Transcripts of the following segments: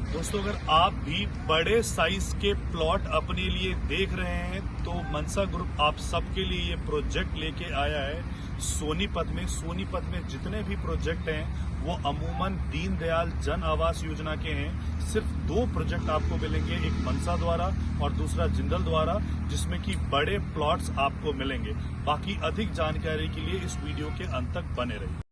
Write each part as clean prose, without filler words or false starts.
दोस्तों, अगर आप भी बड़े साइज के प्लॉट अपने लिए देख रहे हैं तो मनसा ग्रुप आप सबके लिए ये प्रोजेक्ट लेके आया है। सोनीपत में जितने भी प्रोजेक्ट हैं वो अमूमन दीनदयाल जन आवास योजना के हैं। सिर्फ 2 प्रोजेक्ट आपको मिलेंगे, एक मनसा द्वारा और दूसरा जिंदल द्वारा, जिसमें कि बड़े प्लॉट्स आपको मिलेंगे। बाकी अधिक जानकारी के लिए इस वीडियो के अंत तक बने रहिए।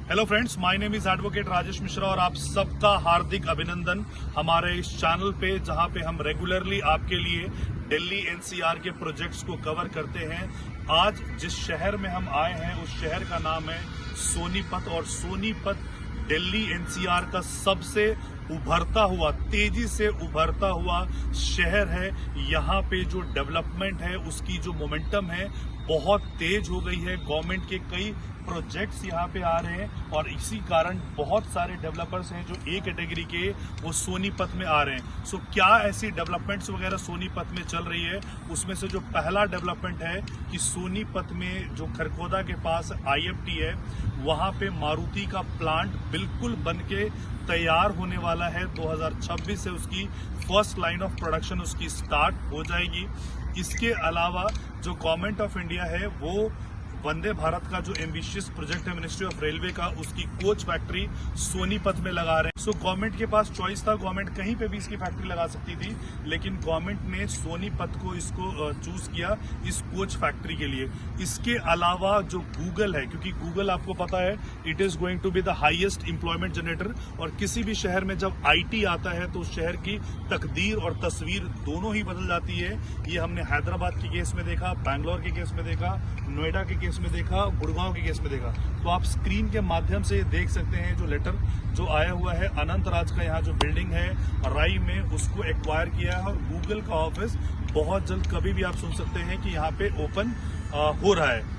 Hello friends, my name is advocate Rajesh Mishra और आप सबका हार्दिक अभिनंदन हमारे इस चैनल पे, जहां पे हम रेगुलरली आपके लिए दिल्ली एनसीआर के प्रोजेक्ट्स को कवर करते हैं। आज जिस शहर में हम आए हैं उस शहर का नाम है सोनीपत, और सोनीपत दिल्ली एनसीआर का सबसे उभरता हुआ, तेजी से उभरता हुआ शहर है। यहाँ पे जो डेवलपमेंट है उसकी जो मोमेंटम है बहुत तेज हो गई है। गवर्नमेंट के कई प्रोजेक्ट्स यहाँ पे आ रहे हैं और इसी कारण बहुत सारे डेवलपर्स हैं जो ए कैटेगरी के वो सोनीपत में आ रहे हैं। सो क्या ऐसी डेवलपमेंट्स वगैरह सोनीपत में चल रही है, उसमें से जो पहला डेवलपमेंट है कि सोनीपत में जो खरखोदा के पास IFT है, वहां पे मारुति का प्लांट बिल्कुल बनके तैयार होने वाला है। 2026 से उसकी फर्स्ट लाइन ऑफ प्रोडक्शन उसकी स्टार्ट हो जाएगी। इसके अलावा जो गवर्नमेंट ऑफ इंडिया है वो वंदे भारत का जो एम्बिशियस प्रोजेक्ट है मिनिस्ट्री ऑफ रेलवे का, उसकी कोच फैक्ट्री सोनीपत में लगा रहे हैं। सो गवर्नमेंट के पास चॉइस था, गवर्नमेंट कहीं पे भी इसकी फैक्ट्री लगा सकती थी, लेकिन गवर्नमेंट ने सोनीपत को इसको चूज किया इस कोच फैक्ट्री के लिए। इसके अलावा जो गूगल है, क्योंकि गूगल आपको पता है it is going to be the highest employment generator, और किसी भी शहर में जब IT आता है तो उस शहर की तकदीर और तस्वीर दोनों ही बदल जाती है। ये हमने हैदराबाद के केस में देखा, बैंगलोर के केस में देखा, नोएडा के केस में देखा, गुड़गांव के केस में देखा। तो आप स्क्रीन के माध्यम से देख सकते हैं जो लेटर जो आया हुआ है अनंत राज का, यहाँ जो बिल्डिंग है राई में, उसको एक्वायर किया है और गूगल का ऑफिस बहुत जल्द कभी भी आप सुन सकते हैं कि यहाँ पे ओपन हो रहा है।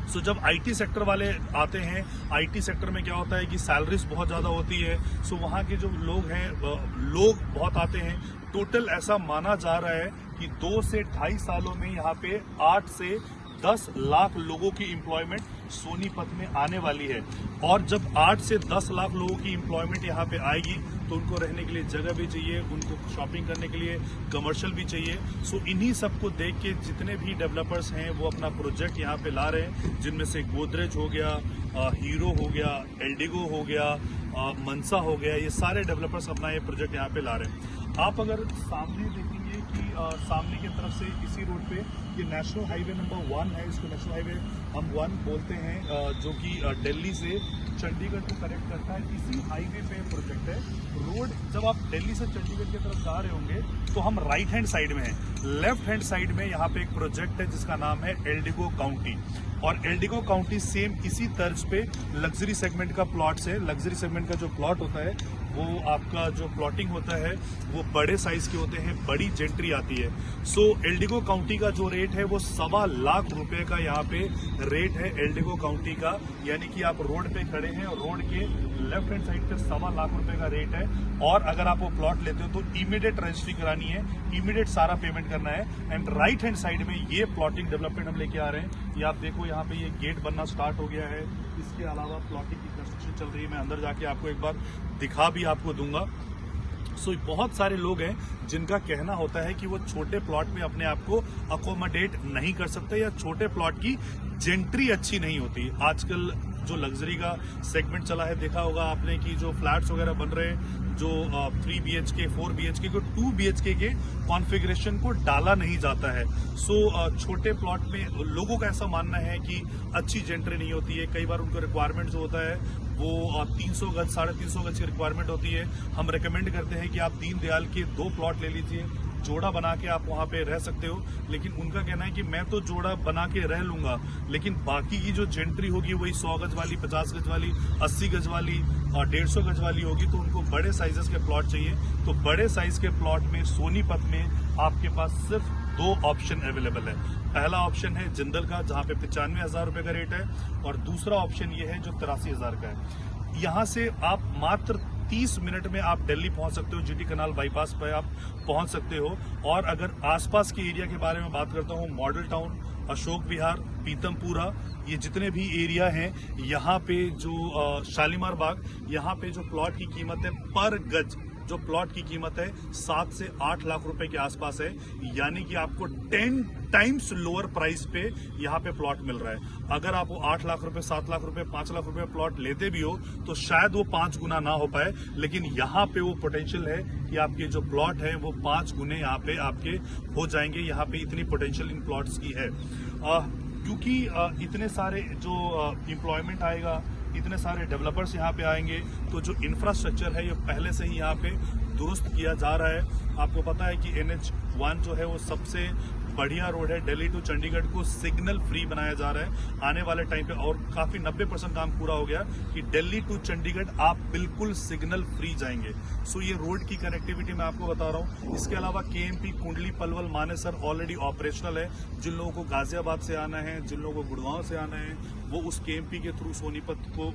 सो जब IT सेक्टर वाले आते हैं, IT सेक्टर में क्या होता है कि सैलरीज बहुत ज़्यादा होती है। सो वहाँ के जो लोग हैं, लोग बहुत आते हैं। टोटल ऐसा माना जा रहा है कि 2 से 2.5 सालों में यहाँ पे 8 से 10 लाख लोगों की एम्प्लॉयमेंट सोनीपत में आने वाली है। और जब 8 से 10 लाख लोगों की एम्प्लॉयमेंट यहाँ पे आएगी तो उनको रहने के लिए जगह भी चाहिए, उनको शॉपिंग करने के लिए कमर्शियल भी चाहिए। सो इन्हीं सबको देख के जितने भी डेवलपर्स हैं वो अपना प्रोजेक्ट यहाँ पे ला रहे हैं, जिनमें से गोदरेज हो गया, हीरो हो गया, एल्डिगो हो गया, मनसा हो गया, ये सारे डेवलपर्स अपना ये प्रोजेक्ट यहाँ पे ला रहे हैं। आप अगर सामने देखेंगे कि सामने की तरफ से इसी रोड पे ये नेशनल हाईवे नंबर 1 है, इसको नेशनल हाईवे हम 1 बोलते हैं, जो कि दिल्ली से चंडीगढ़ को कनेक्ट करता है। इसी हाईवे पे प्रोजेक्ट है। रोड जब आप दिल्ली से चंडीगढ़ की तरफ जा रहे होंगे तो हम राइट हैंड साइड में हैं। लेफ्ट हैंड साइड में यहाँ पे एक प्रोजेक्ट है जिसका नाम है एल्डिगो काउंटी, और एल्डिगो काउंटी सेम इसी तर्ज पे लग्जरी सेगमेंट का प्लॉट्स है। लग्जरी सेगमेंट का जो प्लॉट होता है वो आपका जो प्लॉटिंग होता है वो बड़े साइज के होते हैं, बड़ी जेंट्री आती है। सो एल्डिगो काउंटी का जो रेट है वो 1.25 लाख रुपए का यहाँ पे रेट है एल्डिगो काउंटी का। यानी कि आप रोड पे खड़े हैं और रोड के लेफ्ट हैंड साइड पे 1.25 लाख रुपए का रेट है। और अगर आप वो प्लॉट लेते हो तो इमीडिएट रजिस्ट्री करानी है, इमीडिएट सारा पेमेंट करना है। एंड राइट हैंड साइड में ये प्लॉटिंग डेवलपमेंट हम लेके आ रहे हैं। ये आप देखो, यहाँ पे ये गेट बनना स्टार्ट हो गया है। इसके अलावा प्लॉटिंग की कंस्ट्रक्शन चल रही है। मैं अंदर जाके आपको एक बार दिखा भी आपको दूंगा। सो बहुत सारे लोग हैं जिनका कहना होता है कि वो छोटे प्लॉट में अपने आप को अकोमोडेट नहीं कर सकते, या छोटे प्लॉट की जेंट्री अच्छी नहीं होती। आजकल जो लग्जरी का सेगमेंट चला है, देखा होगा आपने कि जो फ्लैट्स वगैरह बन रहे हैं, जो 3 BHK 4 BHK को 2 BHK के कॉन्फ़िगरेशन को डाला नहीं जाता है। सो छोटे प्लॉट में लोगों का ऐसा मानना है कि अच्छी जेंट्री नहीं होती है। कई बार उनको रिक्वायरमेंट जो होता है वो 300 गज 350 गज की रिक्वायरमेंट होती है। हम रेकमेंड करते हैं कि आप दीनदयाल के 2 प्लॉट ले लीजिए, जोड़ा बना के आप वहां पे रह सकते हो। लेकिन उनका कहना है कि मैं तो जोड़ा बना के रह लूंगा, लेकिन बाकी की जो जेंट्री होगी वही 100 गज वाली, 50 गज वाली, 80 गज वाली और 150 गज वाली होगी। तो उनको बड़े साइजेस के प्लॉट चाहिए। तो बड़े साइज के प्लॉट में सोनीपत में आपके पास सिर्फ 2 ऑप्शन अवेलेबल है। पहला ऑप्शन है जिंदल का, जहां पे 95,000 रुपए का रेट है, और दूसरा ऑप्शन ये है जो 83,000 का है। यहाँ से आप मात्र 30 मिनट में आप दिल्ली पहुंच सकते हो। GT कनाल बाईपास पर आप पहुंच सकते हो। और अगर आसपास के एरिया के बारे में बात करता हूँ, मॉडल टाउन अशोक विहार, पीतमपुरा, ये जितने भी एरिया हैं, यहाँ पे जो शालीमार बाग, यहाँ पे जो प्लॉट की कीमत है पर गज, जो प्लॉट की कीमत है 7 से 8 लाख रुपए के आसपास है। यानी कि आपको 10 टाइम्स लोअर प्राइस पे यहाँ पे प्लॉट मिल रहा है। अगर आप वो 8 लाख रुपए, 7 लाख रुपए, 5 लाख रुपए प्लॉट लेते भी हो तो शायद वो 5 गुना ना हो पाए, लेकिन यहाँ पे वो पोटेंशियल है कि आपके जो प्लॉट है वो 5 गुने यहाँ पे आपके हो जाएंगे। यहाँ पे इतनी पोटेंशियल इन प्लॉट्स की है, क्योंकि इतने सारे जो एम्प्लॉयमेंट आएगा, इतने सारे डेवलपर्स यहाँ पे आएंगे, तो जो इंफ्रास्ट्रक्चर है ये पहले से ही यहाँ पे दुरुस्त किया जा रहा है। आपको पता है कि NH1 जो है वो सबसे बढ़िया रोड है। दिल्ली टू चंडीगढ़ को सिग्नल फ्री बनाया जा रहा है आने वाले टाइम पे, और काफी 90% काम पूरा हो गया कि दिल्ली टू चंडीगढ़ आप बिल्कुल सिग्नल फ्री जाएंगे। सो ये रोड की कनेक्टिविटी मैं आपको बता रहा हूँ। इसके अलावा KMP कुंडली पलवल मानेसर ऑलरेडी ऑपरेशनल है। जिन लोगों को गाजियाबाद से आना है, जिन लोगों को गुड़गांव से आना है, वो उस KMP के थ्रू सोनीपत को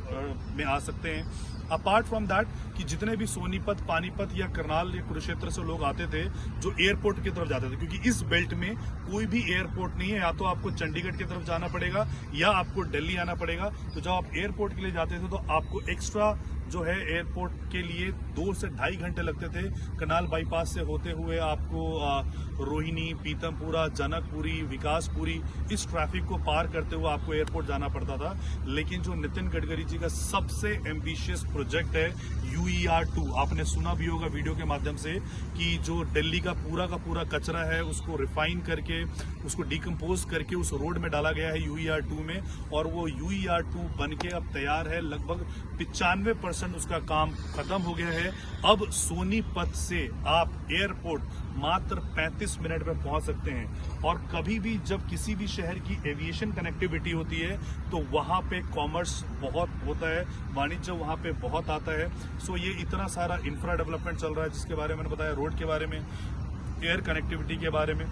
में आ सकते हैं। अपार्ट फ्रॉम दैट कि जितने भी सोनीपत, पानीपत या करनाल या कुरुक्षेत्र से लोग आते थे जो एयरपोर्ट की तरफ जाते थे, क्योंकि इस बेल्ट में कोई भी एयरपोर्ट नहीं है, या तो आपको चंडीगढ़ की तरफ जाना पड़ेगा या आपको दिल्ली आना पड़ेगा। तो जब आप एयरपोर्ट के लिए जाते थे तो आपको एक्स्ट्रा जो है एयरपोर्ट के लिए 2 से ढाई घंटे लगते थे। कनाल बाईपास से होते हुए आपको रोहिणी, पीतमपुरा, जनकपुरी, विकासपुरी, इस ट्रैफिक को पार करते हुए आपको एयरपोर्ट जाना पड़ता था। लेकिन जो नितिन गडकरी जी का सबसे एम्बिशियस प्रोजेक्ट है UER2, आपने सुना भी होगा वीडियो के माध्यम से कि जो दिल्ली का पूरा कचरा है उसको रिफाइन करके, उसको डिकम्पोज करके उस रोड में डाला गया है UER2 में, और वो UER2 बन के अब तैयार है। लगभग 95% उसका काम खत्म हो गया है। अब सोनीपत से आप एयरपोर्ट मात्र 35 मिनट में पहुंच सकते हैं। और कभी भी जब किसी भी शहर की एविएशन कनेक्टिविटी होती है तो वहां पे कॉमर्स बहुत होता है, वाणिज्य वहां पे बहुत आता है। सो ये इतना सारा इंफ्रा डेवलपमेंट चल रहा है, जिसके बारे में मैंने बताया, रोड के बारे में, एयर कनेक्टिविटी के बारे में।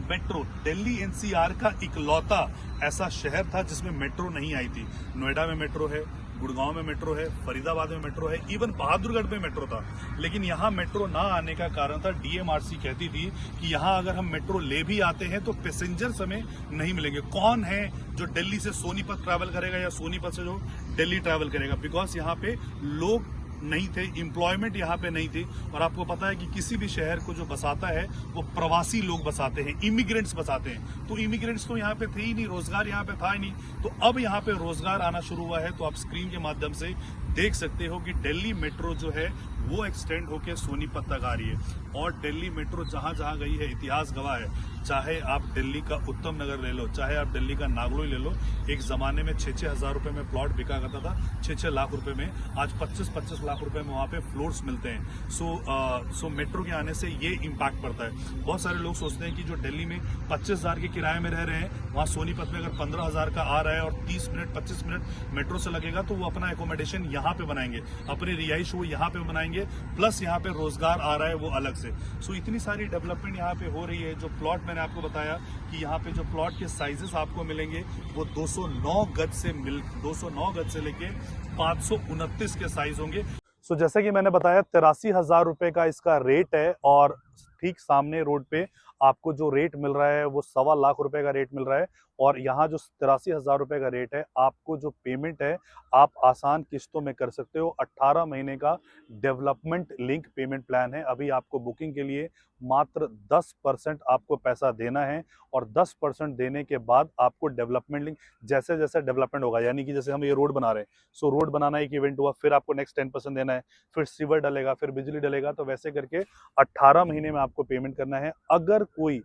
मेट्रो, दिल्ली NCR का इकलौता ऐसा शहर था जिसमें मेट्रो नहीं आई थी। नोएडा में मेट्रो है, गुड़गांव में मेट्रो है, फरीदाबाद में मेट्रो है, इवन बहादुरगढ़ में मेट्रो था। लेकिन यहाँ मेट्रो ना आने का कारण था, DMRC कहती थी कि यहाँ अगर हम मेट्रो ले भी आते हैं तो पैसेंजर्स हमें नहीं मिलेंगे। कौन है जो दिल्ली से सोनीपत ट्रैवल करेगा या सोनीपत से जो दिल्ली ट्रैवल करेगा? बिकॉज यहाँ पे लोग नहीं थे, एम्प्लॉयमेंट यहाँ पे नहीं थी। और आपको पता है कि किसी भी शहर को जो बसाता है वो प्रवासी लोग बसाते हैं, इमिग्रेंट्स बसाते हैं। तो इमिग्रेंट्स तो यहाँ पे थे ही नहीं, रोजगार यहाँ पे था ही नहीं। तो अब यहाँ पे रोजगार आना शुरू हुआ है। तो आप स्क्रीन के माध्यम से देख सकते हो कि दिल्ली मेट्रो जो है वो एक्सटेंड होकर सोनीपत तक आ रही है। और दिल्ली मेट्रो जहां जहां गई है इतिहास गवाह है। चाहे आप दिल्ली का उत्तम नगर ले लो, चाहे आप दिल्ली का नागलोई ले लो, एक जमाने में 6-6 हजार रुपए में प्लॉट बिका करता था, 6-6 लाख रुपए में। आज 25-25 लाख रुपए में वहां पे फ्लोर्स मिलते हैं। सो मेट्रो के आने से ये इम्पैक्ट पड़ता है। बहुत सारे लोग सोचते हैं कि जो दिल्ली में 25,000 के किराए में रह रहे हैं, वहां सोनीपत में अगर 15,000 का आ रहा है और 30 मिनट 25 मिनट मेट्रो से लगेगा तो वो अपना एकोमोडेशन यहाँ पे बनाएंगे, अपनी रिहाइश वो यहाँ पे बनाएंगे, प्लस यहाँ पे रोजगार आ रहा है वो अलग से। सो इतनी सारी डेवलपमेंट यहाँ पे हो रही है। जो प्लॉट मैंने आपको बताया कि यहाँ पे जो प्लॉट के साइजेस आपको मिलेंगे वो 209 गज से लेके 529 के साइज होंगे। सो जैसे कि मैंने बताया 83,000 रुपए का इसका रेट है, और ठीक सामने रोड पे आपको जो रेट मिल रहा है वो 1.25 लाख रुपए का रेट मिल रहा है। और यहाँ जो 83,000 रुपए का रेट है, आपको जो पेमेंट है आप आसान किस्तों में कर सकते हो। 18 महीने का डेवलपमेंट लिंक पेमेंट प्लान है। अभी आपको बुकिंग के लिए मात्र 10% आपको पैसा देना है, और 10% देने के बाद आपको डेवलपमेंट लिंक, जैसे जैसे डेवलपमेंट होगा, यानी कि जैसे हम ये रोड बना रहे हैं, सो रोड बनाना एक इवेंट हुआ, फिर आपको नेक्स्ट 10% देना है, फिर सीवर डलेगा, फिर बिजली डलेगा, तो वैसे करके 18 महीने में आपको पेमेंट करना है। अगर कोई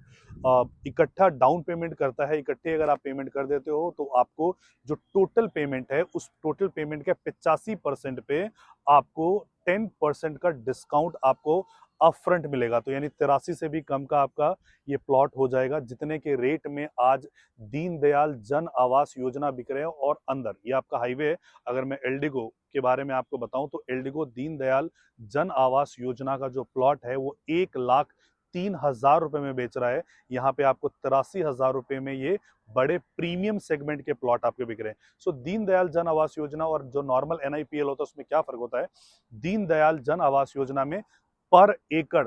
इकट्ठा डाउन पेमेंट करता है, इकट्ठे अगर आप पेमेंट कर देते हो, तो आपको जो टोटल पेमेंट है उस टोटल पेमेंट के 85% पे आपको 10% का डिस्काउंट आपको अपफ्रंट मिलेगा। तो यानी 83 से भी कम का आपका ये प्लॉट हो जाएगा, जितने के रेट में आज दीनदयाल जन आवास योजना बिक रहे हैं। और अंदर ये आपका हाईवे है। अगर मैं एल्डिगो के बारे में आपको बताऊं तो एल्डिगो दीनदयाल जन आवास योजना का जो प्लॉट है वो 1,03,000 रुपए में बेच रहा है। यहाँ पे आपको 83,000 रुपए में ये बड़े प्रीमियम सेगमेंट के प्लॉट आपके बिक रहे हैं। सो दीनदयाल जन आवास योजना और जो नॉर्मल NIPL होता है उसमें क्या फर्क होता है? दीनदयाल जन आवास योजना में पर एकड़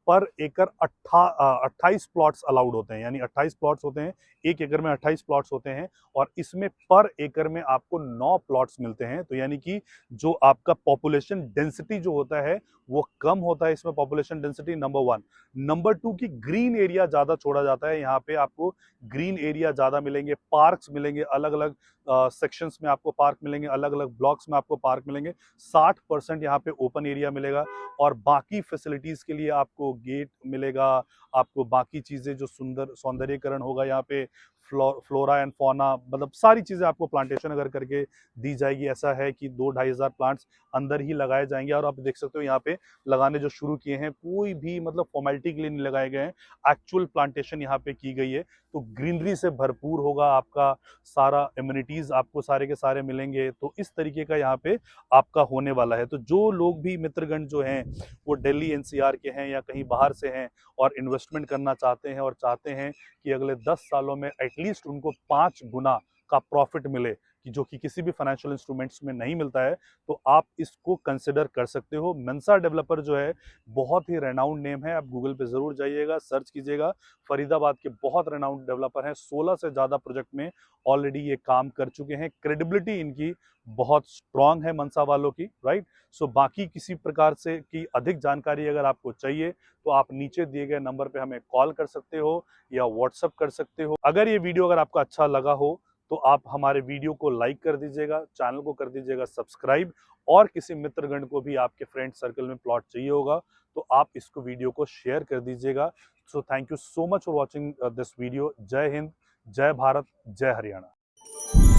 पर एकड़ 28 प्लॉट्स अलाउड होते हैं, यानी 28 प्लॉट्स होते हैं, 1 एकड़ में 28 प्लॉट्स होते हैं। और इसमें पर एकड़ में आपको 9 प्लॉट्स मिलते हैं। तो यानी कि जो आपका पॉपुलेशन डेंसिटी जो होता है वो कम होता है इसमें, पॉपुलेशन डेंसिटी नंबर 1। नंबर 2 की ग्रीन एरिया ज्यादा छोड़ा जाता है। यहाँ पे आपको ग्रीन एरिया ज्यादा मिलेंगे, पार्क्स मिलेंगे, अलग अलग सेक्शंस में आपको पार्क मिलेंगे, अलग अलग ब्लॉक्स में आपको पार्क मिलेंगे। 60% यहाँ पे ओपन एरिया मिलेगा और बाकी फैसिलिटीज के लिए आपको गेट मिलेगा, आपको बाकी चीजें जो सुंदर सौंदर्यीकरण होगा यहाँ पे, फ्लोरा एंड फौना, मतलब सारी चीजें आपको प्लांटेशन अगर करके दी जाएगी। ऐसा है कि 2-2.5 हजार प्लांट्स अंदर ही लगाए जाएंगे। और आप देख सकते हो यहाँ पे लगाने जो शुरू किए हैं, कोई भी मतलब फॉर्मेलिटी के लिए नहीं लगाए गए हैं, एक्चुअल प्लांटेशन यहाँ पे की गई है। तो ग्रीनरी से भरपूर होगा आपका सारा, इम्यूनिटीज आपको सारे के सारे मिलेंगे। तो इस तरीके का यहाँ पे आपका होने वाला है। तो जो लोग भी मित्रगण जो हैं वो दिल्ली एनसीआर के हैं या कहीं बाहर से हैं और इन्वेस्टमेंट करना चाहते हैं और चाहते हैं कि अगले 10 सालों में एटलीस्ट उनको 5 गुना का प्रॉफिट मिले, कि जो कि किसी भी फाइनेंशियल इंस्ट्रूमेंट्स में नहीं मिलता है, तो आप इसको कंसिडर कर सकते हो। मंसा डेवलपर जो है बहुत ही रेनाउंड नेम है, आप गूगल पे जरूर जाइएगा, सर्च कीजिएगा। फरीदाबाद के बहुत रेनाउंड डेवलपर हैं, 16 से ज्यादा प्रोजेक्ट में ऑलरेडी ये काम कर चुके हैं। क्रेडिबिलिटी इनकी बहुत स्ट्रांग है मंसा वालों की, राइट। सो बाकी किसी प्रकार से की अधिक जानकारी अगर आपको चाहिए तो आप नीचे दिए गए नंबर पे हमें कॉल कर सकते हो या व्हाट्सएप कर सकते हो। अगर ये वीडियो अगर आपको अच्छा लगा हो तो आप हमारे वीडियो को लाइक कर दीजिएगा, चैनल को कर दीजिएगा सब्सक्राइब, और किसी मित्रगण को भी आपके फ्रेंड सर्कल में प्लॉट चाहिए होगा तो आप इसको वीडियो को शेयर कर दीजिएगा। So thank you so much for watching this video. जय हिंद, जय भारत, जय हरियाणा।